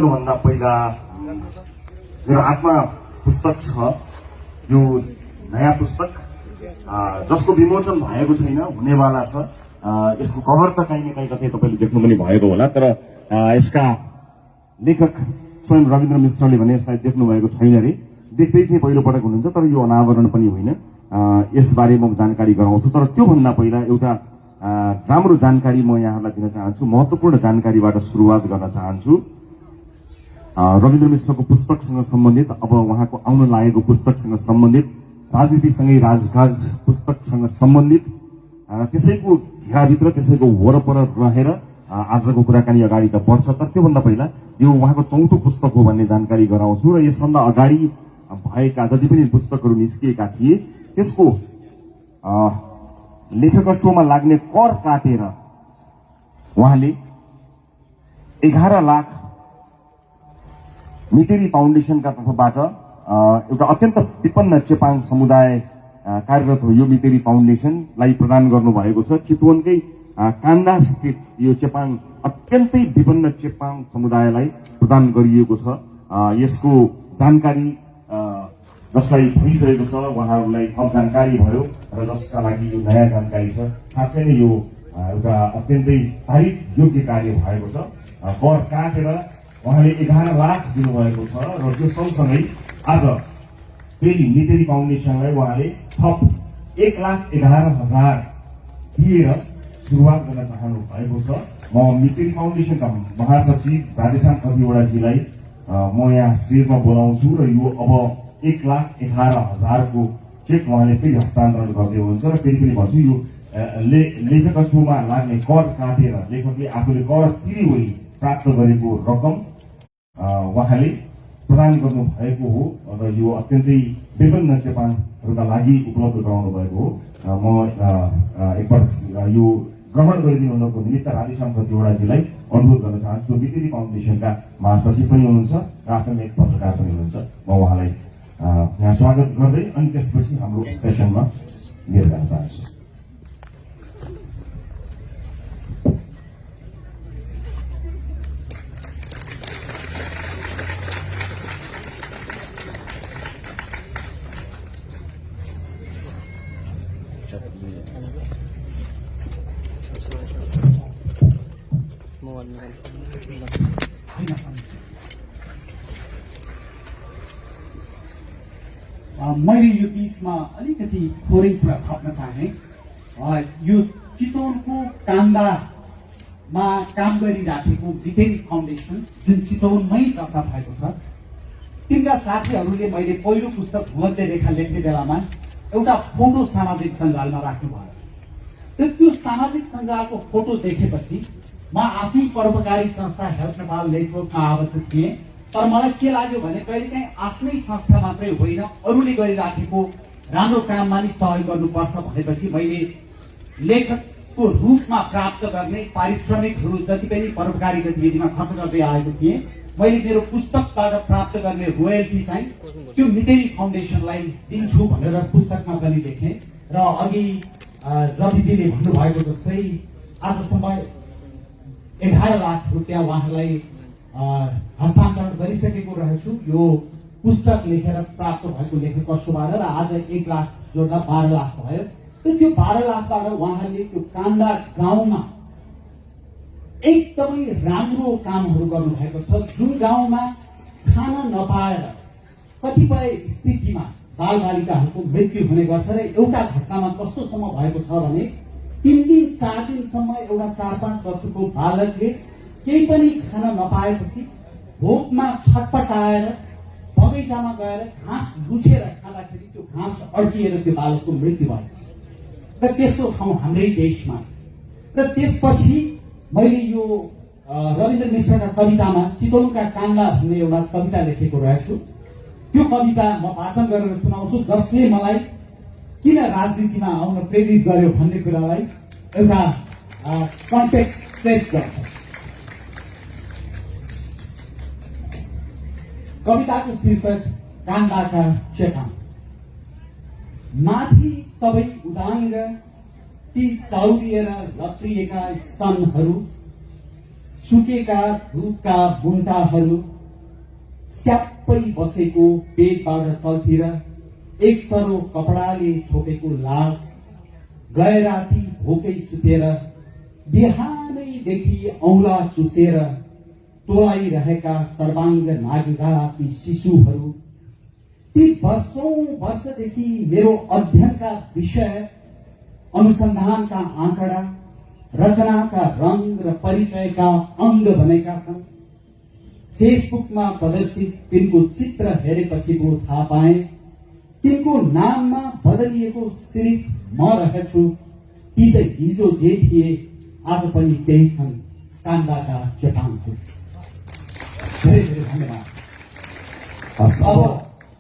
भन्दा पहिला मेरो हातमा पुस्तक छ। यो नयाँ पुस्तक जसको विमोचन भएको छैन, हुनेवाला छ। यसको कभर त कहीँ न कहीँ कतै तपाईँले देख्नु पनि भएको होला, तर यसका लेखक स्वयं रविन्द्र मिश्रले भने यसलाई देख्नु भएको छैन अरे। देख्दै चाहिँ पहिलोपटक हुनुहुन्छ, तर यो अनावरण पनि होइन। यसबारे म जानकारी गराउँछु, तर त्योभन्दा पहिला एउटा राम्रो जानकारी म यहाँहरूलाई दिन चाहन्छु। महत्त्वपूर्ण जानकारीबाट सुरुवात गर्न चाहन्छु। रविन्द्र मिश्रको पुस्तकसँग सम्बन्धित, अब उहाँको आउन लागेको पुस्तकसँग सम्बन्धित, राजनीतिसँगै राजकाज पुस्तकसँग सम्बन्धित त्यसैको घेराभित्र, त्यसैको वरपर रहेर आजको कुराकानी अगाडि त बढ्छ। तर त्योभन्दा पहिला यो उहाँको चौथो पुस्तक हो भन्ने जानकारी गराउँछु र यसभन्दा अगाडि भएका जति पनि पुस्तकहरू निस्किएका थिए त्यसको लेखकत्वमा लाग्ने कर काटेर उहाँले 11 लाख मितेरी फाउन्डेसनका तर्फबाट एउटा अत्यन्त विपन्न चेपाङ समुदाय कार्यरत हो। यो मितेरी फाउन्डेसनलाई प्रदान गर्नुभएको छ। चितवनकै कान्दा स्थित यो चेपाङ अत्यन्तै विपन्न चेपाङ समुदायलाई प्रदान गरिएको छ। यसको जानकारी जसलाई भइसकेको छ उहाँहरूलाई थप जानकारी भयो र जसका लागि यो नयाँ जानकारी छ। साँच्चै नै यो एउटा अत्यन्तै तारिफ योग्य कार्य भएको छ। कर काटेर उहाँले 11 लाख दिनुभएको छ र त्यो सँगसँगै आज फेरि मितेरी फाउन्डेसनलाई उहाँले थप 1,11,000 दिएर सुरुवात गर्न चाहनु भएको छ। म मितेरी फाउन्डेसनका महासचिव राधेश्याम कतिवटाजीलाई म यहाँ स्टेजमा बोलाउँछु र यो अब 1,11,000 को चेक उहाँले फेरि हस्तान्तरण गर्दै हुनुहुन्छ। र फेरि पनि भन्छु, यो लेखकत्वमा लाग्ने कर काटेर लेखकले आफूले कर तिरिवरी प्राप्त गरेको रकम उहाँले प्रदान गर्नु भएको हो र यो अत्यन्तै विभिन्न चेपाङहरूका लागि उपलब्ध गराउनु भएको हो। म एकपटक यो ग्रहण गरिदिनु हुनको निमित्त राधेश्याम कतिवटाजीलाई अनुरोध गर्न चाहन्छु। मितेरी फाउन्डेसनका महासचिव पनि हुनुहुन्छ र आफ्नै एक पत्रकार पनि हुनुहुन्छ। म उहाँलाई यहाँ स्वागत गर्दै अनि त्यसपछि हाम्रो सेसनमा लिएर जान चाहन्छु। मैले यो बीचमा अलिकति थोरै कुरा थप्न चाहे। यो चितवनको कान्दामा काम गरिराखेको मितेरी फाउन्डेसन जुन चितवनमै दर्ता भएको छ, तिनका साथीहरूले मैले पहिलो पुस्तक भूमध्य रेखा लेख्ने बेलामा एउटा फोटो सामाजिक सञ्जालमा राख्नु भयो र त्यो सामाजिक सञ्जालको फोटो देखेपछि म आफै परोपकारी संस्था हेल्प नेपाल नेटवर्कमा आबद्ध थिएँ। तर मलाई के लाग्यो भने कहिलेकाहीँ आफ्नै संस्था मात्रै होइन, अरूले गरिराखेको राम्रो काममा नि सहयोग गर्नुपर्छ भनेपछि मैले लेखकको रूपमा प्राप्त गर्ने पारिश्रमिकहरू जति पनि परोपकारी गतिविधिमा खर्च गर्दै आएको थिएँ, मैले मेरो पुस्तकबाट प्राप्त गर्ने रोयल्टी चाहिँ त्यो मितेरी फाउन्डेसनलाई दिन्छु भनेर पुस्तकमा पनि लेखेँ। र अघि रविजीले भन्नुभएको जस्तै आजसम्म 11 लाख रुपियाँ उहाँलाई हस्तान्तरण गरिसकेको रहेछु यो पुस्तक लेखेर प्राप्त भएको लेखकत्वबाट। र आज 1 लाख जोड्दा 12 लाख भयो। र त्यो 12 लाखबाट उहाँले त्यो कान्दा गाउँमा एकदमै राम्रो कामहरू गर्नुभएको छ। जुन गाउँमा खाना नपाएर कतिपय स्थितिमा बालबालिकाहरूको मृत्यु हुने गर्छ र एउटा घटनामा कस्तोसम्म भएको छ भने 3 दिन 4 दिनसम्म एउटा 4-5 वर्षको बालकले केही पनि खान नपाएपछि भोकमा छटपटाएर बगैँचामा गएर घाँस लुछेर खाँदाखेरि त्यो घाँस अड्किएर त्यो बालकको मृत्यु भएको छ र त्यस्तो ठाउँ हाम्रै देशमा छ। र त्यसपछि मैले यो रविन्द्र मिश्रका कवितामा चितवनका कान्दा भन्ने एउटा कविता लेखेको रहेछु। त्यो कविता म वाचन गरेर सुनाउँछु, जसले मलाई किन राजनीतिमा आउन प्रेरित गर्यो भन्ने कुरालाई एउटा कन्टेक्स्ट सेट गर्छ। कविताको शीर्षक कान्दाका चेपाङ। माथि सबै उदाङ्ग ती चौरिएर लत्रिएका स्तनहरू सुकेका धुपका बुन्टाहरू स्याप्पै बसेको पेटबाट तलतिर एक सरो कपडाले छोपेको लास गए राति भोकै सुतेर बिहानैदेखि औँला चुसेर टोलाइरहेका सर्वाङ्ग नागेका ती शिशुहरू, ती वर्षौं वर्षदेखि मेरो अध्ययनका विषय, अनुसन्धानका आँकडा, रचनाका रंग र परिचयका अंग बनेका छन्। फेसबुकमा प्रदर्शित तिनको चित्र हेरेपछि पो थाहा पाए तिनको नाममा बदलिएको सिर्फ म रहेछु। ती त हिजो जे थिए आज पनि त्यही छन्, कान्दाका चेपाङको। धेरै धेरै धन्यवाद। अब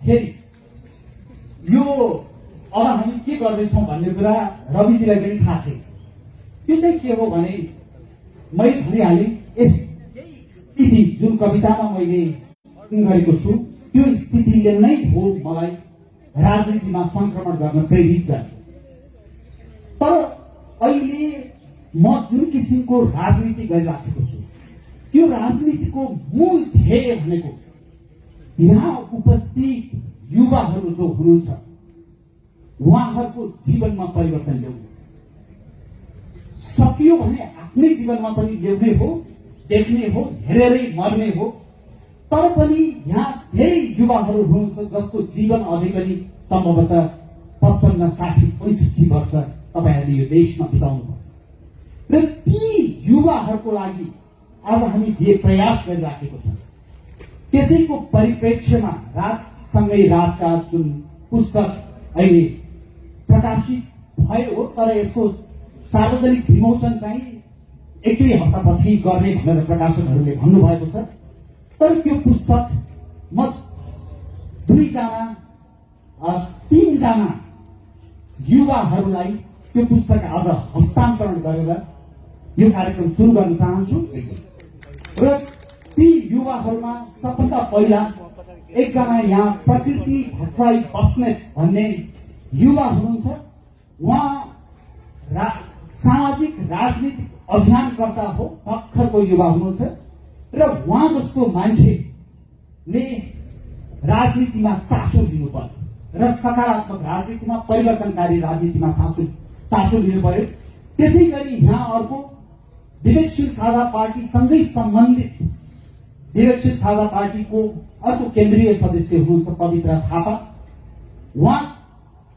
फेरि यो अब हामी के गर्दैछौँ भन्ने कुरा रविजीलाई पनि थाहा थियो। त्यो चाहिँ के हो भने मैले भनिहालेँ, यस स्थिति जुन कवितामा मैले गरेको छु त्यो स्थितिले नै हो मलाई राजनीतिमा संक्रमण गर्न प्रेरित गर्ने। तर अहिले म जुन किसिमको राजनीति गरिराखेको छु त्यो राजनीतिको मूल ध्येय भनेको यहाँ उपस्थित युवाहरू जो हुनुहुन्छ उहाँहरूको जीवनमा परिवर्तन ल्याउनु, सकियो भने आफ्नै जीवनमा पनि ल्याउने हो, देख्ने हो, हेरेरै मर्ने हो। तर पनि यहाँ धेरै युवाहरू हुनुहुन्छ जसको जीवन अझै पनि सम्भवतः 55, 60, 65 वर्ष तपाईहरूले यो देशमा बिताउनुपर्छ। र ती युवाहरूको लागि आज हामी जे प्रयास गरिराखेको छौँ त्यसैको परिप्रेक्ष्यमा राजसँगै राजका जुन पुस्तक अहिले प्रकाशित भयो, तर यसको सार्वजनिक विमोचन चाहिँ एक दुई हप्तापछि गर्ने भनेर प्रकाशकहरूले भन्नुभएको छ। तर त्यो पुस्तक म 2 जना 3 जना युवाहरूलाई त्यो पुस्तक आज हस्तान्तरण गरेर यो कार्यक्रम सुरु गर्न चाहन्छु। र ती युवाहरूमा सबभन्दा पहिला एकजना यहाँ प्रकृति भट्टराई बस्नेत भन्ने युवा हुनुहुन्छ। उहाँ सामाजिक राजनीतिक अभियानकर्ता हो, भर्खरको युवा हुनुहुन्छ। र उहाँ जस्तो मान्छेले राजनीतिमा चासो लिनु पर्यो र सकारात्मक राजनीतिमा, परिवर्तनकारी राजनीतिमा चासो लिनु पर्यो। त्यसै गरी यहाँ अर्को विवेकशील साझा पार्टीसँगै सम्बन्धित विवेकशील साझा पार्टीको अर्को केन्द्रीय सदस्य हुनुहुन्छ पवित्र थापा। उहाँ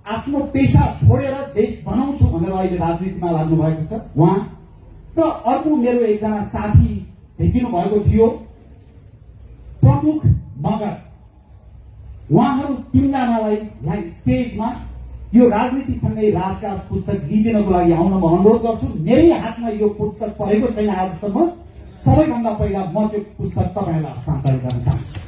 आफ्नो पेशा छोडेर देश बनाउँछु भनेर अहिले राजनीतिमा लाग्नु भएको छ उहाँ। र अर्को मेरो एकजना साथी भेटिनु भएको थियो प्रमुख मगर। उहाँहरू 3 जनालाई यहाँ स्टेजमा यो राजनीतिसँगै राजका पुस्तक लिइदिनको लागि आउन म अनुरोध गर्छु। मेरै हातमा यो पुस्तक परेको छैन आजसम्म। सबैभन्दा पहिला म त्यो पुस्तक तपाईँलाई हस्तान्तरण गर्न चाहन्छु।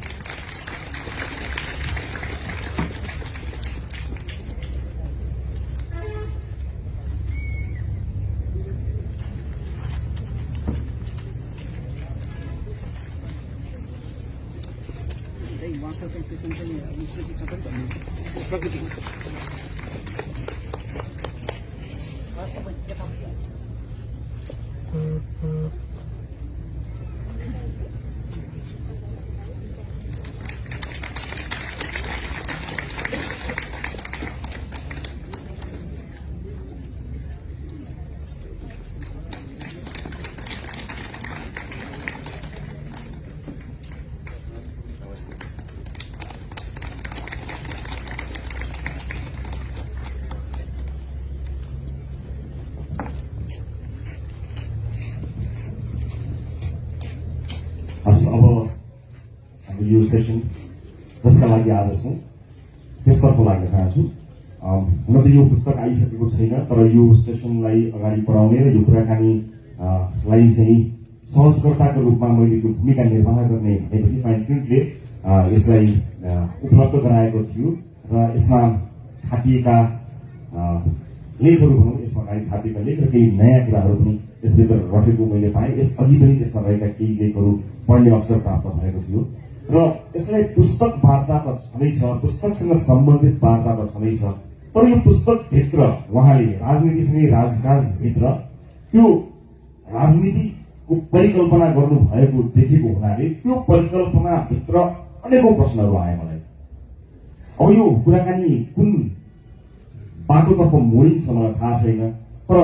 अब हाम्रो यो सेसन जसका लागि आज छौँ त्यसतर्फ लाग्न चाहन्छु। हुन त यो पुस्तक आइसकेको छैन, तर यो सेसनलाई अगाडि बढाउने र यो कुराकानीलाई चाहिँ सहजकर्ताको रूपमा मैले त्यो भूमिका निर्वाह गर्ने भनेपछि फाइन प्रिन्टले यसलाई उपलब्ध गराएको थियो र यसमा छापिएका लेखहरू भनौँ, यसमा अगाडि छापिएका लेख र केही नयाँ कुराहरू पनि यसभित्र रहेको मैले पाएँ। यस अघि पनि त्यसमा रहेका केही लेखहरू पढ्ने अवसर प्राप्त भएको थियो र यसलाई पुस्तक वार्ता त छँदैछ, पुस्तकसँग सम्बन्धित वार्ता त छँदैछ। तर यो पुस्तकभित्र उहाँले राजनीतिसँगै राजकाजभित्र त्यो राजनीतिको परिकल्पना गर्नुभएको देखेको हुनाले त्यो परिकल्पनाभित्र अनेकौं प्रश्नहरू आए मलाई। अब यो कुराकानी कुन बाटोतर्फ मोडिन्छ मलाई थाहा छैन, तर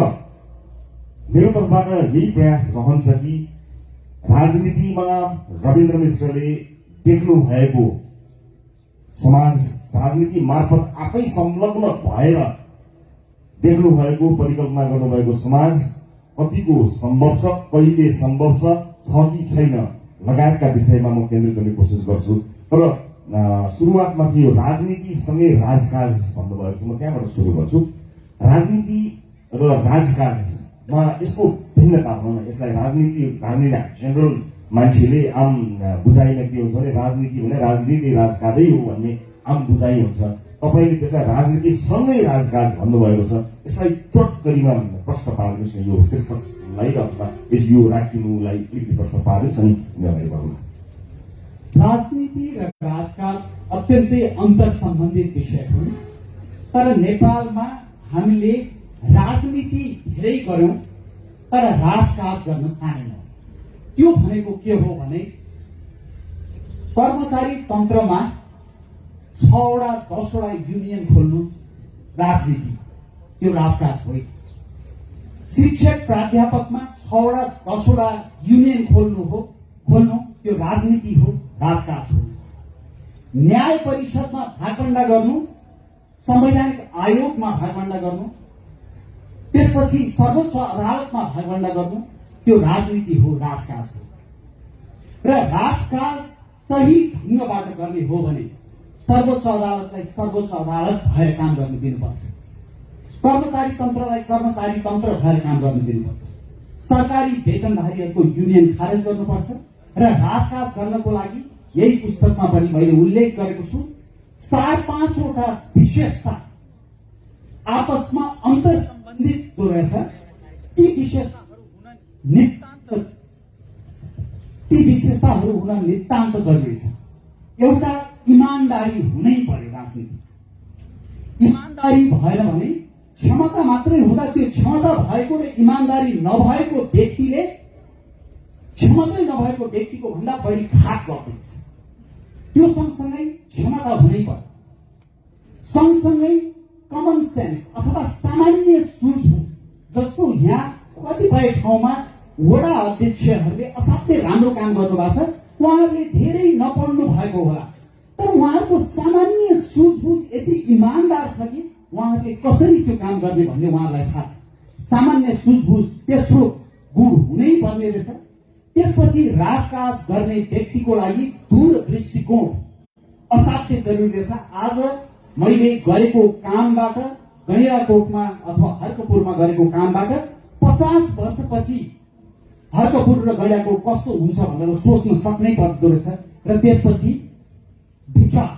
मेरो तर्फबाट यही प्रयास रहन्छ कि राजनीतिमा रविन्द्र मिश्रले देख्नु भएको समाज, राजनीति मार्फत आफै संलग्न भएर देख्नु भएको, परिकल्पना गर्नुभएको समाज कतिको सम्भव छ, कहिले सम्भव छ कि छैन लगायतका विषयमा म केन्द्रित गर्ने कोसिस गर्छु। तर सुरुवातमा चाहिँ यो राजनीतिसँगै राजकाज भन्नुभएको छ, म त्यहाँबाट सुरु गर्छु। राजनीति र राजकाजमा यसको भिन्नता भनौँ न, यसलाई राजनीति जेनरल मान्छेले आम बुझाइमा के हुन्छ भने राजनीति भने राजनीति राजकाजै हो भन्ने आम बुझाइ हुन्छ। तपाईँले त्यसलाई राजनीतिसँगै राजकाज भन्नुभएको छ, यसलाई चोटकरीमा प्रश्न पार्नुहोस् न, यो शीर्षकलाई अथवा यो राखिनुलाई अलिकति प्रश्न पार्नुहोस् अनि अगाडि बढौँ। राजनीति र राजकाज अत्यन्तै अन्तर सम्बन्धित विषय हुन्, तर नेपालमा हामीले राजनीति धेरै गर्यौं तर राजकाज गर्न चाहेनौं। त्यो भनेको के हो भने कर्मचारी तन्त्रमा 6वटा 10वटा युनियन खोल्नु राजनीति, त्यो राजकाज होइन। शिक्षक प्राध्यापकमा 6वटा 10वटा युनियन खोल्नु त्यो राजनीति हो, राजकाज हो। न्याय परिषदमा भागभण्डा गर्नु, संवैधानिक आयोगमा भागभण्डा गर्नु, त्यसपछि सर्वोच्च अदालतमा भागभण्डा गर्नु त्यो राजनीति हो, राजकाज हो। र राजकाज सही ढङ्गबाट गर्ने हो भने सर्वोच्च अदालतलाई सर्वोच्च अदालत भएर काम गर्न दिनुपर्छ, कर्मचारी तन्त्रलाई कर्मचारी तन्त्र भएर काम गर्न दिनुपर्छ, सरकारी वेतनधारीहरूको युनियन खारेज गर्नुपर्छ। र राजकाज गर्नको लागि यही पुस्तकमा पनि मैले उल्लेख गरेको छु, 4-5वटा विशेषता आपसमा अन्तर सम्बन्धित रहेछ। ती विशेषताहरू हुन नितान्त जरुरी छ। एउटा इमानदारी हुनै पर्यो। राजनीति इमानदारी भएन भने क्षमता मात्रै हुँदा त्यो क्षमता भएको र इमानदारी नभएको व्यक्तिले क्षमतै नभएको व्यक्तिको भन्दा बढी खाट गर्नुहुन्छ। त्यो सँगसँगै क्षमता हुनै पर्यो, सँगसँगै कमन सेन्स अथवा सामान्य सूझबुझ। जस्तो यहाँ कतिपय ठाउँमा वडा अध्यक्षहरूले असाध्यै राम्रो काम गर्नुभएको छ, उहाँहरूले धेरै नपढ्नु भएको होला, तर उहाँहरूको सामान्य सूझबुझ यति इमानदार छ कि उहाँहरूले कसरी त्यो काम गर्ने भन्ने उहाँलाई थाहा छ। सामान्य सूझबुझ तेस्रो गुण हुनै पर्ने रहेछ। त्यसपछि राजकाज गर्ने व्यक्तिको लागि दूरदृष्टिकोण असाध्य जरुरी रहेछ। आज मैले गरेको कामबाट, गैँडाकोटमा अथवा हर्कपुरमा गरेको कामबाट 50 वर्षपछि हर्कपुर र गैँडाकोट कस्तो हुन्छ भनेर सोच्न सक्नै पर्दो रहेछ। र त्यसपछि विचार,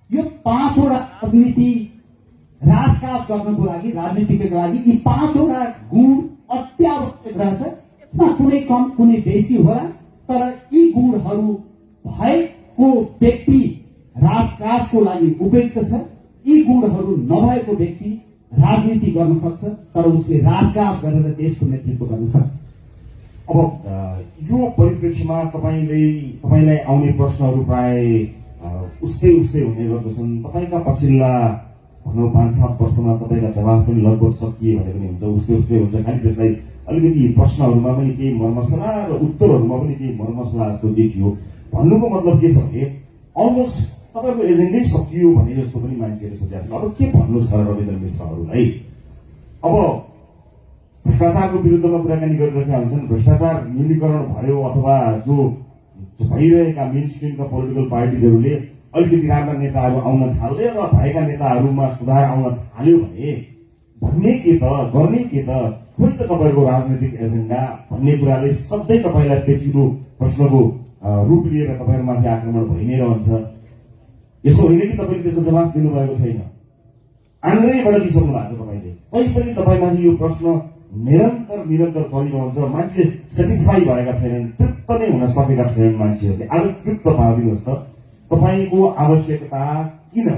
यो 5वटा राजनीति राजकाज गर्नको लागि, राजनीतिको लागि यी 5वटा गुण अत्यावश्यक रहेछ। यसमा कुनै कम कुनै बेसी होला, तर यी गुणहरू भएको व्यक्ति राजकाजको लागि उपयुक्त छ। यी गुणहरू नभएको व्यक्ति राजनीति गर्न सक्छ तर उसले राजकाज गरेर देशको नेतृत्व गर्न सक्छ। अब यो परिप्रेक्ष्यमा तपाईलाई आउने प्रश्नहरू प्राय उस्तै हुने गर्दछन्। तपाईका पछिल्ला भनौँ 5-7 वर्षमा तपाईका जवाफ पनि लगभग सकिए भने पनि हुन्छ, उस्तै हुन्छ। खालि त्यसलाई अलिकति प्रश्नहरूमा पनि केही मर्मसला र उत्तरहरूमा पनि केही मर्मसला जस्तो देखियो। भन्नुको मतलब के छ भने अलमोस्ट तपाईँको एजेन्डै सकियो भने जस्तो पनि मान्छेहरूले सोचेका छन्। अब के भन्नु छ रविन्द्र मिश्रहरूलाई? अब भ्रष्टाचारको विरुद्धमा कुराकानी गरिरहेका हुन्छन्, भ्रष्टाचार न्यूनीकरण भयो अथवा जो भइरहेका मेन स्ट्रिमका पोलिटिकल पार्टिजहरूले अलिकति राम्रा नेताहरू आउन थाल्दै र भएका नेताहरूमा सुधार आउन थाल्यो भने भन्ने के त, गर्ने के त, खोइ त तपाईँको राजनैतिक एजेन्डा भन्ने कुराले सधैँ तपाईँलाई पेचिलो प्रश्नको रूप लिएर तपाईँहरूमाथि आक्रमण भइ नै रहन्छ। यसो होइन कि तपाईँले त्यसको जवाफ दिनुभएको छैन, आन्द्रैबाट दिइसक्नु भएको छ तपाईँले। कहीँ पनि तपाईँमाथि यो प्रश्न निरन्तर चलिरहन्छ। मान्छे सेटिस्फाई भएका छैनन्, तृप्त नै हुन सकेका छैनन् मान्छेहरूले। आज तृप्त पारिदिनुहोस् त, तपाईँको आवश्यकता किन,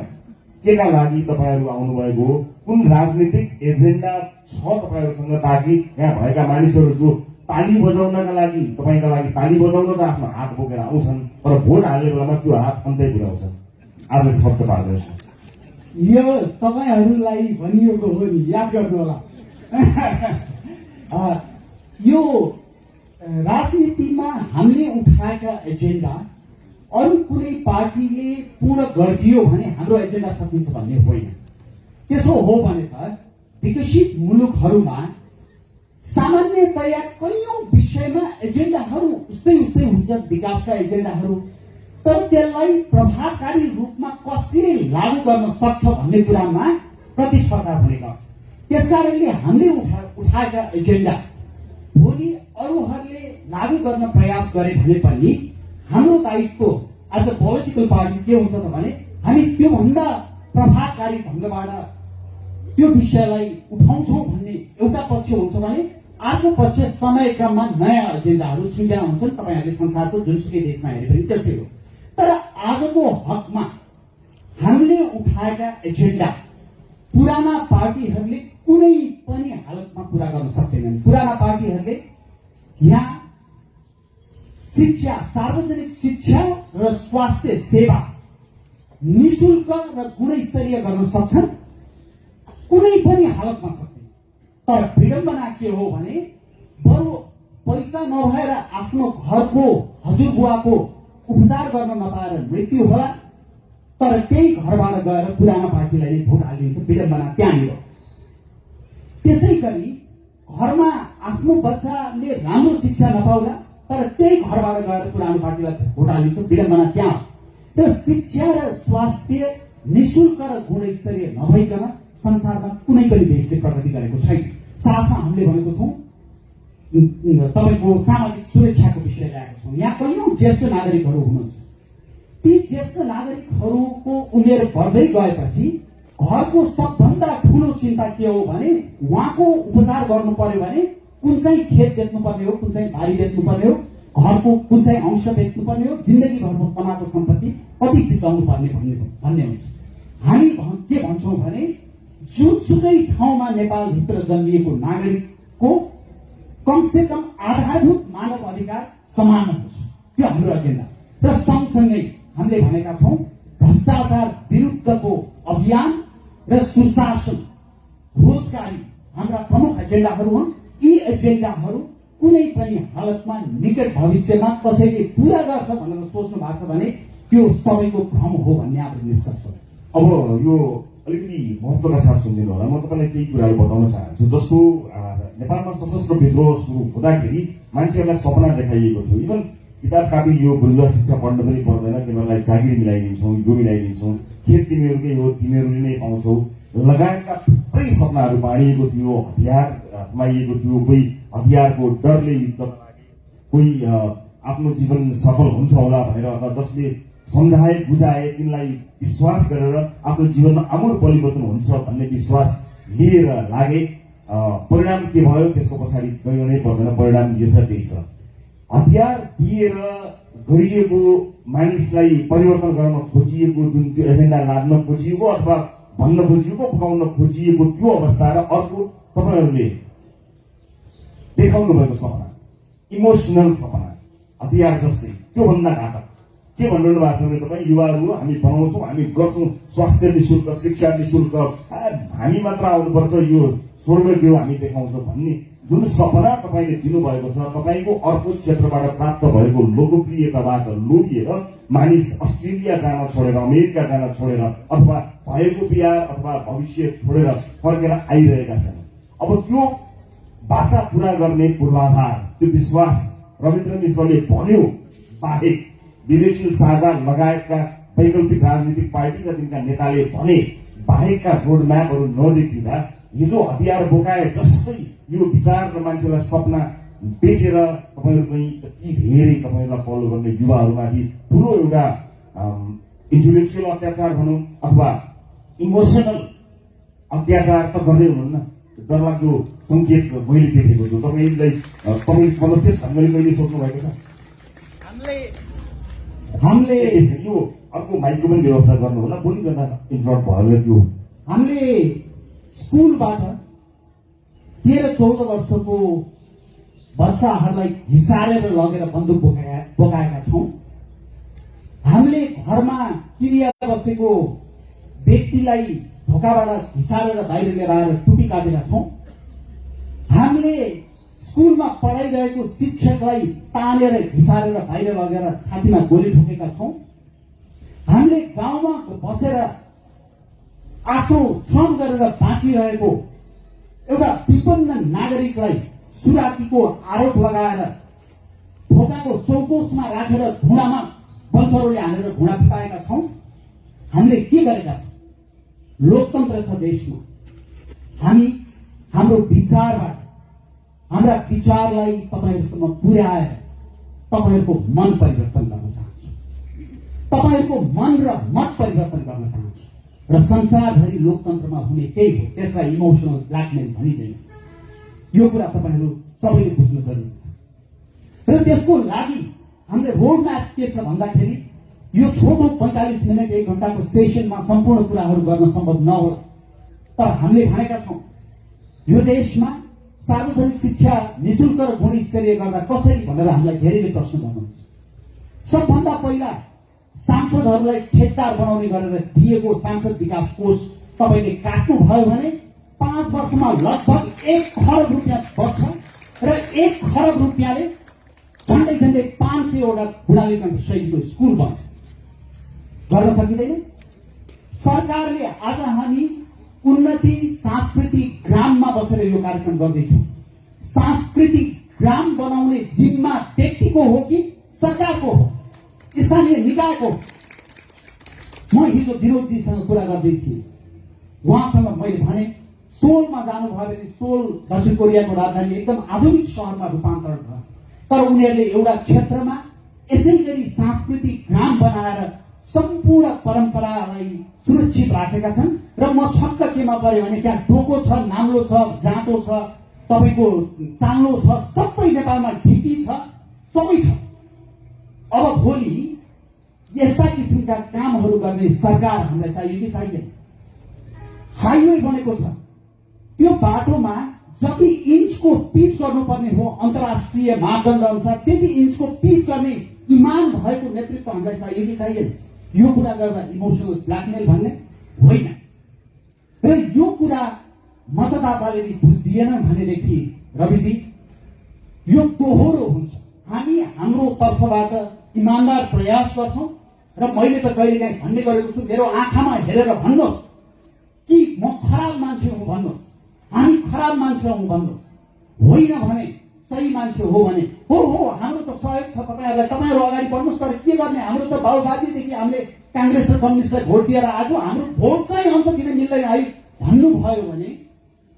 केका लागि तपाईँहरू आउनुभएको, कुन राजनीतिक एजेन्डा छ तपाईँहरूसँग, ताकि यहाँ भएका मानिसहरू जो ताली बजाउनका लागि तपाईँका लागि ताली बजाउन त आफ्नो हात बोकेर आउँछन्, तर भोट हाल्ने बेलामा त्यो हात अन्तै पुर्याउँछन्। आज स्पष्ट पार्दैछ। यो तपाईँहरूलाई भनिएको हो नि, याद गर्नु होला। यो राजनीतिमा हामीले उठाएका एजेन्डा अरू कुनै पार्टीले पूर्ण गरिदियो भने हाम्रो एजेन्डा सकिन्छ भन्ने होइन। त्यसो हो भने त विकसित मुलुकहरूमा सामान्यतया कैयौं विषयमा एजेन्डाहरू उस्तै उस्तै हुन्छ, विकासका एजेन्डाहरू, तर त्यसलाई प्रभावकारी रूपमा कसरी लागू गर्न सक्छ भन्ने कुरामा प्रतिस्पर्धा हुने गर्छ। त्यसकारणले हामीले उठाएका एजेन्डा भोलि अरूहरूले लागू गर्न प्रयास गरे भने पनि हाम्रो दायित्व एज अ पोलिटिकल पार्टी के हुन्छ त भने हामी त्योभन्दा प्रभावकारी ढङ्गबाट त्यो विषयलाई उठाउँछौँ भन्ने एउटा पक्ष हुन्छ भने अर्को पक्ष समयक्रममा नयाँ एजेन्डाहरू सृजना हुन्छन्। तपाईँहरूले संसारको जुनसुकै देशमा हेरे पनि त्यस्तै हो। तर आजको हकमा हामीले उठाएका एजेन्डा पुराना पार्टीहरूले कुनै पनि हालतमा पूरा गर्न सक्दैनन्। पुराना पार्टीहरूले यहाँ शिक्षा, सार्वजनिक शिक्षा र स्वास्थ्य सेवा निशुल्क र गुणस्तरीय गर्न सक्छन्, कुनै पनि हालतमा सक्दैन। तर विडम्बना के हो भने बरु पैसा नभएर आफ्नो घरको हजुरबुवाको उपचार गर्न नपाएर मृत्यु होला, तर त्यही घरबाट गएर पुरानो पार्टीलाई नै भोट हालिदिन्छ। विडम्बना त्यहाँनिर। त्यसै गरी घरमा आफ्नो बच्चाले राम्रो शिक्षा नपाउला, तर त्यही घरबाट गएर पुरानो पार्टीलाई भोट हालिदिन्छ। विडम्बना त्यहाँ। र शिक्षा र स्वास्थ्य निशुल्क र गुणस्तरीय नभइकन संसारमा कुनै पनि देशले प्रगति गरेको छैन। साथमा हामीले भनेको छौँ तपाईँको सामाजिक सुरक्षाको विषय ल्याएको छौँ। यहाँ कैयौँ ज्येष्ठ नागरिकहरू हुनुहुन्छ। ती ज्येष्ठ नागरिकहरूको उमेर बढ्दै गएपछि घरको सबभन्दा ठुलो चिन्ता के हो भने उहाँको उपचार गर्नु पर्यो भने कुन चाहिँ खेत बेच्नु पर्ने हो, कुन चाहिँ बारी बेच्नु पर्ने हो, घरको कुन चाहिँ अंश बेच्नु पर्ने हो, जिन्दगीभरको कमाएको सम्पत्ति कति सिद्धाउनु पर्ने भन्ने हुन्छ। हामी के भन्छौँ भने जुनसुकै ठाउँमा नेपालभित्र जन्मिएको नागरिकको कमसे कम आधारभूत मानव अधिकार समान हुन्छ। त्यो हाम्रो एजेन्डा। र सँगसँगै हामीले भनेका छौँ भ्रष्टाचार विरुद्धको अभियान र सुशासन, रोजगारी हाम्रा प्रमुख एजेन्डाहरू हुन्। यी एजेन्डाहरू कुनै पनि हालतमा निकट भविष्यमा कसैले पूरा गर्छ भनेर सोच्नु भएको छ भने त्यो सबैको भ्रम हो भन्ने हाम्रो निष्कर्ष हो। अब यो अलिकति महत्त्वका साथ सुनिदिनु होला। म तपाईँलाई केही कुराहरू बताउन चाहन्छु। जस्तो नेपालमा सशस्त्र विद्रोह सुरु हुँदाखेरि मान्छेहरूलाई सपना देखाइएको थियो। इभन किताब कापी यो बुर्जुवा शिक्षा पढ्न पनि पर्दैन, तिमीहरूलाई जागिर मिलाइदिन्छौँ, यो मिलाइदिन्छौँ, खेत तिमीहरूकै हो, तिमीहरूले नै पाउँछौ लगायतका थुप्रै सपनाहरू बाँडिएको थियो। हतियार थमाइएको थियो। कोही हतियारको डरले युद्ध लागे, कोही आफ्नो जीवन सफल हुन्छ होला भनेर जसले सम्झाए बुझाए तिनलाई विश्वास गरेर आफ्नो जीवनमा आमूल परिवर्तन हुन्छ भन्ने विश्वास लिएर लागे। परिणाम के भयो त्यसको पछाडि गयो नै पर्दैन। परिणाम के छ त्यही छ। हतियार दिएर गरिएको मानिसलाई परिवर्तन गर्न खोजिएको जुन त्यो एजेन्डा लाद्न खोजिएको अथवा भन्न खोजिएको पकाउन खोजिएको त्यो अवस्था र अर्को तपाईँहरूले देखाउनु भएको सपना, इमोसनल सपना, हतियार जस्तै त्योभन्दा घातक के भनिरहनु भएको छ भने तपाईँ युवाहरू हामी बनाउँछौँ, हामी गर्छौँ, स्वास्थ्य निशुल्क, शिक्षा निशुल्क, हामी मात्र आउनुपर्छ, यो स्वर्ग त्यो हामी देखाउँछौँ भन्ने जुन सपना तपाईँले दिनुभएको छ, तपाईँको अर्को क्षेत्रबाट प्राप्त भएको लोकप्रियताबाट लोभिएर मानिस अस्ट्रेलिया जान छोडेर, अमेरिका जान छोडेर अथवा भएको बिहा अथवा भविष्य छोडेर फर्केर आइरहेका छन्। अब त्यो बाचा पूरा गर्ने पूर्वाधार, त्यो विश्वास रविन्द्र मिश्रले भन्यो बाहेक विदेशी साझा लगायतका वैकल्पिक राजनीतिक पार्टी र तिनका नेताले भने बाहेकका रोडम्यापहरू नदेखिँदा हिजो हतियार बोकाए जस्तै यो विचार र मान्छेलाई सपना बेचेर तपाईँहरू पनि यति धेरै तपाईँहरूलाई फलो गर्ने युवाहरूमाथि ठुलो एउटा इन्टेलेक्चुअल अत्याचार भनौँ अथवा इमोसनल अत्याचार त गर्दै हुनुहुन्न। डरलाग्दो सङ्केत मैले देखेको छु। तपाईँ त्यस ढङ्गले कहिले सोच्नु भएको छ? हामीले यो अर्को माइकको पनि व्यवस्था गर्नु होला, भोलि गर्दा इन्टरप्ट भयो। त्यो हामीले स्कुलबाट 13-14 वर्षको बच्चाहरूलाई घिसारेर लगेर बन्दुक बोकाएका छौँ। हामीले घरमा किरिया बसेको व्यक्तिलाई ढोकाबाट घिसारेर बाहिर लिएर आएर टुपी काटेका छौँ। हामीले स्कुलमा पढाइरहेको शिक्षकलाई तानेर घिसारेर बाहिर लगेर छातीमा गोली ठोकेका छौँ। हामीले गाउँमा बसेर आफ्नो श्रम गरेर बाँचिरहेको एउटा विपन्न नागरिकलाई सुराकीको आरोप लगाएर ढोकाको चौकोसमा राखेर घुँडामा बन्सरोले हानेर घुँडा फुटाएका छौँ। हामीले के गरेका छौँ? लोकतन्त्र छ देशमा। हामी हाम्रो विचारबाट हाम्रा विचारलाई तपाईहरुसम्म पुर्याएर तपाईहरुको मन परिवर्तन गर्न चाहन्छु। तपाईहरुको मन र मत परिवर्तन गर्न चाहन्छु र संसारभरि लोकतन्त्रमा हुने केही हो त्यसलाई इमोसनल ब्ल्याकमेल भनिदैन। यो कुरा तपाईहरु सबैले बुझ्नु जरुरी छ र त्यसको लागि हामीले रोड म्याप के छ भन्दाखेरि यो छोटो 45 मिनेट 1 घण्टाको सेसनमा सम्पूर्ण कुराहरू गर्न सम्भव नहोला। तर हामीले भनेका छौँ यो देशमा सार्वजनिक शिक्षा निशुल्क र गुणस्तरीय गर्दा कसरी भनेर हामीलाई धेरैले प्रश्न गर्नुहुन्छ। सबभन्दा पहिला सांसदहरूलाई ठेक्दार बनाउने गरेर दिएको सांसद विकास कोष तपाईले काट्नु भयो भने 5 वर्षमा लगभग 1 खरब रुपियाँ बच्छ र 1 खरब रुपियाँले झन्डै झन्डै 500 वटा बुढालीकण्ठ शैलीको स्कुल बन्छ। गर्न सकिँदैन? सरकारले आज हामी उन्नति सांस्कृतिक ग्राममा बसेर यो कार्यक्रम गर्दैछौँ। सांस्कृतिक ग्राम बनाउने जिम्मा व्यक्तिको हो कि सरकारको हो, स्थानीय निकायको? म हिजो विरोधजीसँग कुरा गर्दै थिएँ। उहाँसँग मैले भने सोलमा जानुभयो भने सोल दक्षिण कोरियाको राजधानी एकदम आधुनिक शहरमा रूपान्तरण भयो। तर उनीहरूले एउटा क्षेत्रमा यसै गरी सांस्कृतिक ग्राम बनाएर सम्पूर्ण परम्परालाई सुरक्षित राखेका छन् र म छक्क केमा पऱ्यो भने त्यहाँ डोको छ, नाम्लो छ, जाँतो छ, तपाईको चाङ्लो छ, सबै नेपालमा ढिकी छ, सबै छ। अब भोलि यस्ता किसिमका कामहरू गर्ने सरकार हामीलाई चाहियो कि चाहिएन? हाइवे बनेको छ, त्यो बाटोमा जति इन्चको पिच गर्नुपर्ने हो अन्तर्राष्ट्रिय मापदण्ड अनुसार त्यति इन्चको पिच गर्ने इमान भएको नेतृत्व हामीलाई चाहियो कि चाहिएन? यो कुरा गर्दा इमोसनल ब्ल्याकमेल भन्ने होइन। र यो कुरा मतदाताले बुझ्दिएन भनेदेखि रविजी यो दोहोरो हुन्छ। हामी हाम्रो तर्फबाट इमानदार प्रयास गर्छौँ र मैले त कहिलेकाहीँ भन्ने गरेको छु, मेरो आँखामा हेरेर भन्नुहोस् कि म खराब मान्छे हुँ भन्नुहोस्, हामी खराब मान्छे हौँ भन्नुहोस्। होइन भने सही मान्छे हो भने हो हाम्रो त सहयोग छ तपाईहरुलाई, तपाईहरु अगाडि बढ्नुहोस्। तर के गर्ने? हाम्रो त बाउबाजेदेखि हामीले कांग्रेस र कम्युनिस्टलाई भोट दिएर आएको, हाम्रो भोट चाहिँ अन्त दिन मिल्दैन है भन्नुभयो भने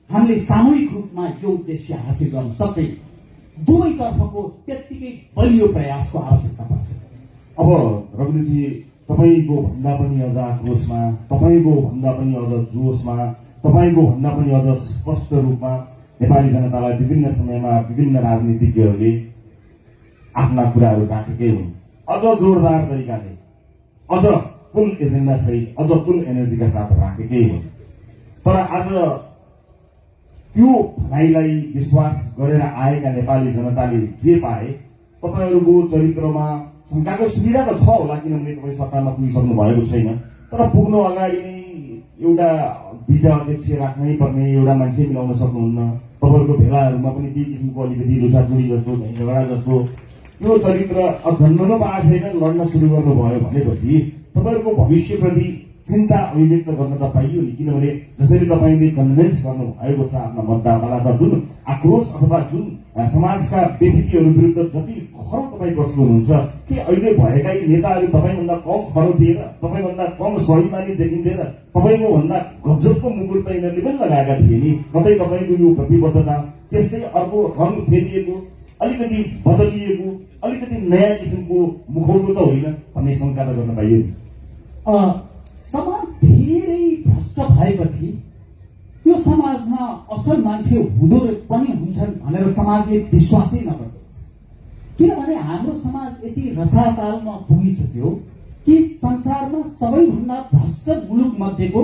हामीले सामूहिक रूपमा यो उद्देश्य हासिल गर्न सक्दैन। दुवैतर्फको त्यत्तिकै बलियो प्रयासको आवश्यकता पर्छ। अब रघुजी तपाईको भन्दा पनि अझ आक्रोशमा, तपाईको भन्दा पनि अझ जोशमा, तपाईको भन्दा पनि अझ स्पष्ट रूपमा नेपाली जनतालाई विभिन्न समयमा विभिन्न राजनीतिज्ञहरूले आफ्ना कुराहरू राखेकै हुन्। अझ जोरदार तरिकाले, अझ फुल एजेन्डा सहित, अझ फुल एनर्जीका साथ राखेकै हुन्। तर आज त्यो भनाइलाई विश्वास गरेर आएका नेपाली जनताले जे पाए, तपाईहरूको चरित्रमा शङ्काको सुविधा त छ होला, किनभने तपाईँ सत्तामा पुगिसक्नु भएको छैन। तर पुग्नु अगाडि नै एउटा दुईटा अध्यक्ष राख्नै पर्ने एउटा मान्छे मिलाउन सक्नुहुन्न। तपाईँहरूको भेलाहरूमा पनि त्यही किसिमको अलिकति लुचाचुरी जस्तो, झैझगडा जस्तो त्यो चरित्र जन्मनु पाएको छैन। लड्न सुरु गर्नुभयो भनेपछि तपाईँहरूको भविष्यप्रति चिन्ता अभिव्यक्त गर्न त पाइयो नि। किनभने जसरी तपाईँले कन्भिन्स गर्नु भएको छ आफ्ना मतदातालाई, त जुन आक्रोश अथवा जुन समाजका व्यक्तिहरू विरुद्ध जति खरो तपाईँ बस्नु हुनुहुन्छ, के अहिले भएकै नेताहरू तपाईँभन्दा कम खरो थिए र तपाईँभन्दा कम स्वाभिमानी देखिन्थे र तपाईँको भन्दा गजबको मुकुट त यिनीहरूले पनि लगाएका थिए नि? कतै तपाईँको यो प्रतिबद्धता त्यस्तै अर्को रङ फेरिएको, अलिकति बदलिएको, अलिकति नयाँ किसिमको मुखौटो त होइन भन्ने शङ्का त गर्न पाइयो नि। समाज धेरै भ्रष्ट भएपछि त्यो समाजमा असल मान्छे हुँदो पनि हुन्छन् भनेर समाजले विश्वासै नगर्दछ। किनभने हाम्रो समाज यति रसातालमा पुगिसक्यो कि संसारमा सबैभन्दा भ्रष्ट मुलुक मध्येको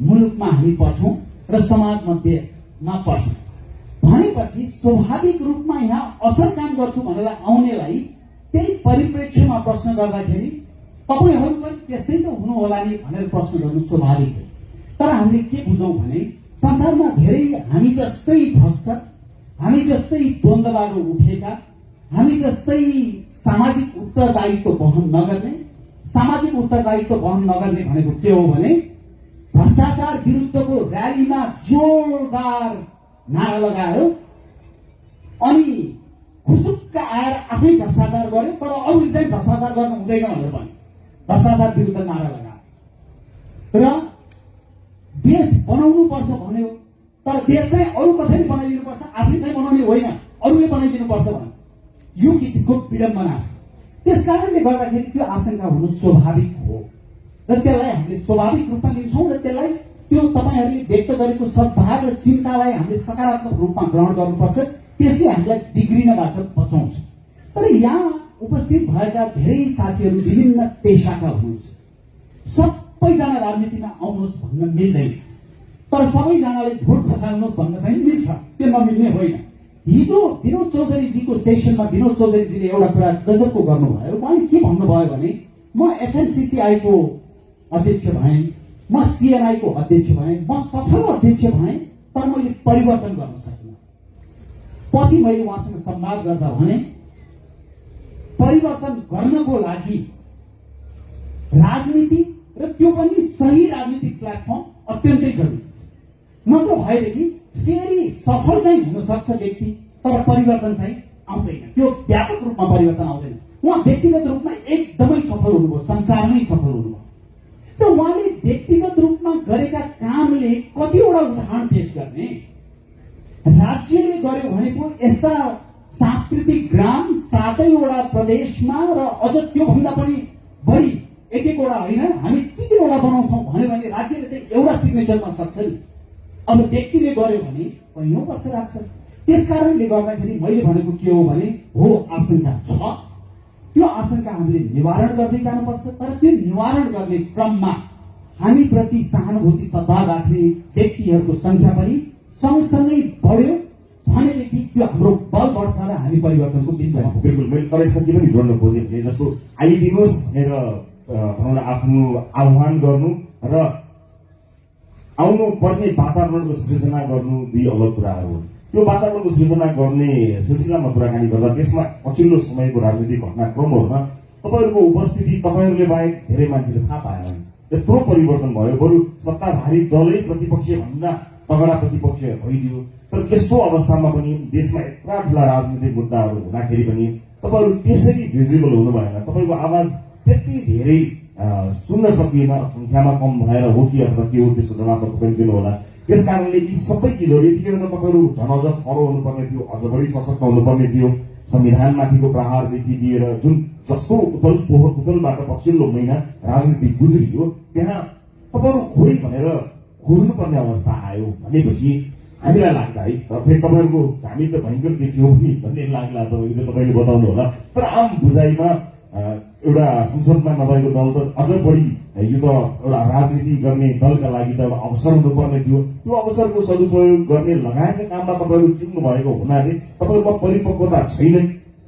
मुलुकमा हामी पर्छौँ र समाज मध्येमा पर्छौँ। भनेपछि स्वाभाविक रूपमा यहाँ असल काम गर्छु भनेर आउनेलाई त्यही परिप्रेक्ष्यमा प्रश्न गर्दाखेरि तपाईहरू पनि त्यस्तै त हुनु होला नि भनेर प्रश्न गर्नु स्वाभाविक हो। तर हामीले के बुझौँ भने संसारमा धेरै हामी जस्तै भ्रष्ट, हामी जस्तै द्वन्द्वबाट उठेका, हामी जस्तै सामाजिक उत्तरदायित्व वहन नगर्ने, सामाजिक उत्तरदायित्व वहन नगर्ने भनेको के हो भने भ्रष्टाचार विरुद्धको र्यालीमा जोरदार नारा लगायो अनि खुसुक्क आएर आफै भ्रष्टाचार गर्यो, तर अरूले चाहिँ भ्रष्टाचार गर्नु हुँदैन भनेर पनि भ्रष्टाचार विरुद्ध नारा लगायो र देश बनाउनु पर्छ भन्यो। तर देश चाहिँ अरू कसैले बनाइदिनु पर्छ, आफूले चाहिँ बनाउने होइन, अरूले बनाइदिनु पर्छ भन्यो। यो किसिमको विडम्बना छ। त्यस कारणले गर्दाखेरि त्यो आशंका हुनु स्वाभाविक हो र त्यसलाई हामीले स्वाभाविक रूपमा लिन्छौँ र त्यसलाई त्यो तपाईहरूले व्यक्त गरेको सद्भाव र चिन्तालाई हामीले सकारात्मक रूपमा ग्रहण गर्नुपर्छ। त्यसले हामीलाई बिग्रिनबाट बचाउँछ। तर यहाँ उपस्थित भएका धेरै साथीहरू विभिन्न पेसाका हुनुहुन्छ। सबैजना राजनीतिमा आउनुहोस् भन्न मिल्दैन, तर सबैजनाले भोट खसाल्नुहोस् भन्न चाहिँ मिल्छ, त्यो नमिल्ने होइन। हिजो विनोद चौधरीजीको सेसनमा विनोद चौधरीजीले एउटा कुरा गजबको गर्नुभयो। उहाँले के भन्नुभयो भने म एफएनसीसीआईको अध्यक्ष भएँ, म सीएनआईको अध्यक्ष भएँ, म सफल अध्यक्ष भएँ, तर मैले परिवर्तन गर्न सकिनँ। पछि मैले उहाँसँग संवाद गर्दा भने परिवर्तन गर्नको लागि राजनीति र त्यो पनि सही राजनीतिक प्लेटफर्म अत्यन्तै जरुरी छ। नत्र भएदेखि फेरि सफल चाहिँ हुन सक्छ व्यक्ति, तर परिवर्तन चाहिँ आउँदैन, त्यो व्यापक रूपमा परिवर्तन आउँदैन। उहाँ व्यक्तिगत रूपमा एकदमै सफल हुनुभयो, संसारमै सफल हुनुभयो र उहाँले व्यक्तिगत रूपमा गरेका कामले कतिवटा उदाहरण पेश गर्ने। राज्यले गर्यो भनेको यस्ता सांस्कृतिक ग्राम 7वटा प्रदेशमा र अझ त्योभन्दा पनि बढी एक एकवटा होइन, हामी 3-3वटा बनाउँछौँ भन्यो भने राज्यले चाहिँ एउटा सिग्नेचरमा सक्छ नि। अब व्यक्तिले गर्यो भने कैयौं वर्ष लाग्छ। त्यस कारणले गर्दाखेरि मैले भनेको के हो भने हो आशंका छ, त्यो आशंका हामीले निवारण गर्दै जानुपर्छ। तर त्यो निवारण गर्ने क्रममा हामी प्रति सहानुभूति सद्भाव राख्ने व्यक्तिहरूको संख्या पनि सँगसँगै बढ्यो भनेदेखि त्यो हाम्रो बल बढ्छ र हामी परिवर्तनको बिन्दुमा। बिल्कुल, मैले तपाईँसँग पनि जोड्न खोजेँ भने जस्तो आइदिनुहोस् भनेर भनौँ न आफ्नो आह्वान गर्नु र आउनु पर्ने वातावरणको सृजना गर्नु दुई अलग कुराहरू हुन्। त्यो वातावरणको सृजना गर्ने सिलसिलामा कुराकानी गर्दा त्यसमा पछिल्लो समयको राजनीतिक घटनाक्रमहरूमा तपाईँहरूको उपस्थिति तपाईँहरूले बाहेक धेरै मान्छेले थाहा पाएनन्। यत्रो परिवर्तन भयो, बरु सत्ताधारी दलै प्रतिपक्ष भन्दा तगडा प्रतिपक्ष भइदियो। तर त्यस्तो अवस्थामा पनि देशमा यत्रा ठुला राजनीतिक मुद्दाहरू हुँदाखेरि पनि तपाईँहरू त्यसरी भिजिबल हुनु भएन, तपाईँको आवाज त्यति धेरै सुन्न सकिएन, संख्यामा कम भएर हो कि अथवा के हो त्यसको जवाब तपाईँ दिनु होला। त्यस कारणले यी सबै चिजहरू यतिखेर त तपाईँहरू झन अझ खरो हुनुपर्ने थियो, अझ बढी सशक्त हुनुपर्ने थियो। संविधानमाथिको प्रहारदेखि लिएर जुन जस्तो उथलबाट पछिल्लो महिना राजनीति गुज्रियो त्यहाँ तपाईँहरू खोइ भनेर खोज्नुपर्ने अवस्था आयो भनेपछि हामीलाई लाग्दा है, फेरि तपाईँहरूको हामी त भयङ्कर देखियो पनि भन्ने लाग्ला, तपाईँले बताउनु होला। तर आम बुझाइमा एउटा संसदमा नभएको दल त अझ बढी यो त एउटा राजनीति गर्ने दलका लागि त एउटा अवसर हुनुपर्ने थियो। त्यो अवसरको सदुपयोग गर्ने लगायतका काममा तपाईँहरू चुक्नु भएको हुनाले तपाईँहरूमा परिपक्वता छैन।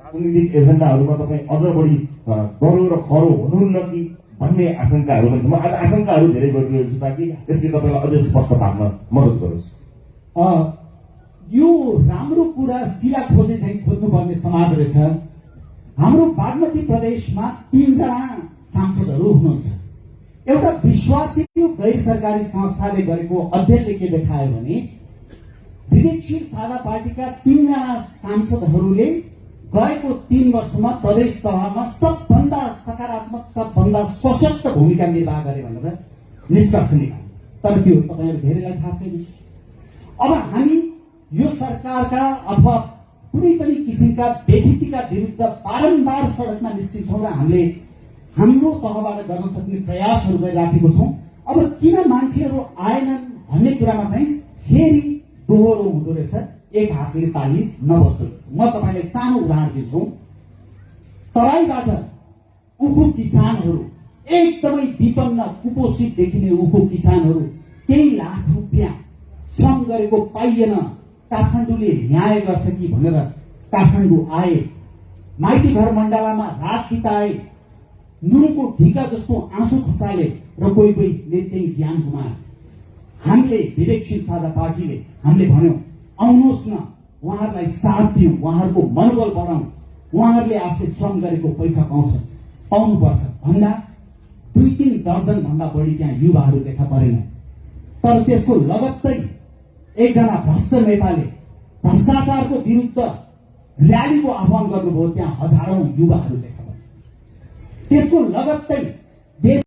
राजनीतिक एजेन्डाहरूमा तपाईँ अझ बढी गह्रो र खरो हुनुहुन्न कि भन्ने आशंकाहरू पनि छ। म आज आशंकाहरू धेरै गरिरहेको छु ताकि यसले तपाईँलाई अझ स्पष्ट पार्न मद्दत गरोस्। यो राम्रो कुरा सिरा खोजे चाहिँ खोज्नुपर्ने समाज रहेछ। हाम्रो बागमती प्रदेशमा 3जना सांसदहरू हुनुहुन्छ। एउटा विश्वासी गैर सरकारी संस्थाले गरेको अध्ययनले के देखायो भने विवेकशील साझा पार्टीका 3जना सांसदहरूले गएको 3 वर्षमा प्रदेश सभामा सबभन्दा सकारात्मक, सबभन्दा सशक्त भूमिका निर्वाह गरे भनेर निष्कर्ष निकाल्यो। तर त्यो तपाईँहरू धेरैलाई थाहा छैन। अब हामी यो सरकारका अथवा कुनै पनि किसिमका व्यक्तिका विरुद्ध बारम्बार सडकमा निस्किन्छौँ र हामीले हाम्रो तहबाट गर्न सक्ने प्रयासहरू गरिराखेको छौँ। अब किन मान्छेहरू आएनन् भन्ने कुरामा चाहिँ फेरि दोहोरो हुँदो रहेछ, एक हातले ताली नबस्दो रहेछ। म तपाईँलाई सानो उदाहरण दिन्छु। तराईबाट उखु किसानहरू, एकदमै विपन्न कुपोषित देखिने उखु किसानहरू केही लाख रुपियाँ श्रम गरेको पाइएन, काठमाडौँले न्याय गर्छ कि भनेर काठमाडौँ आए, माइती घर मण्डलामा रात बिताए, नुनको ढिका जस्तो आँसु खसाले र कोही कोहीले त्यही ज्यान गुमाए। हामीले विवेकशील साझा पार्टीले हामीले भन्यौं, आउनुहोस् न उहाँहरूलाई साथ दिउँ, उहाँहरूको मनोबल बढाउँ, उहाँहरूले आफूले श्रम गरेको पैसा पाउनुपर्छ भन्दा 2-3 दर्जन भन्दा बढी त्यहाँ युवाहरू देखा परेन। तर त्यसको लगत्तै एकजना भ्रष्ट नेताले भ्रष्टाचारको विरुद्ध र्यालीको आह्वान गर्नुभयो, त्यहाँ हजारौं युवाहरू देखा परे। त्यसको लगत्तै देश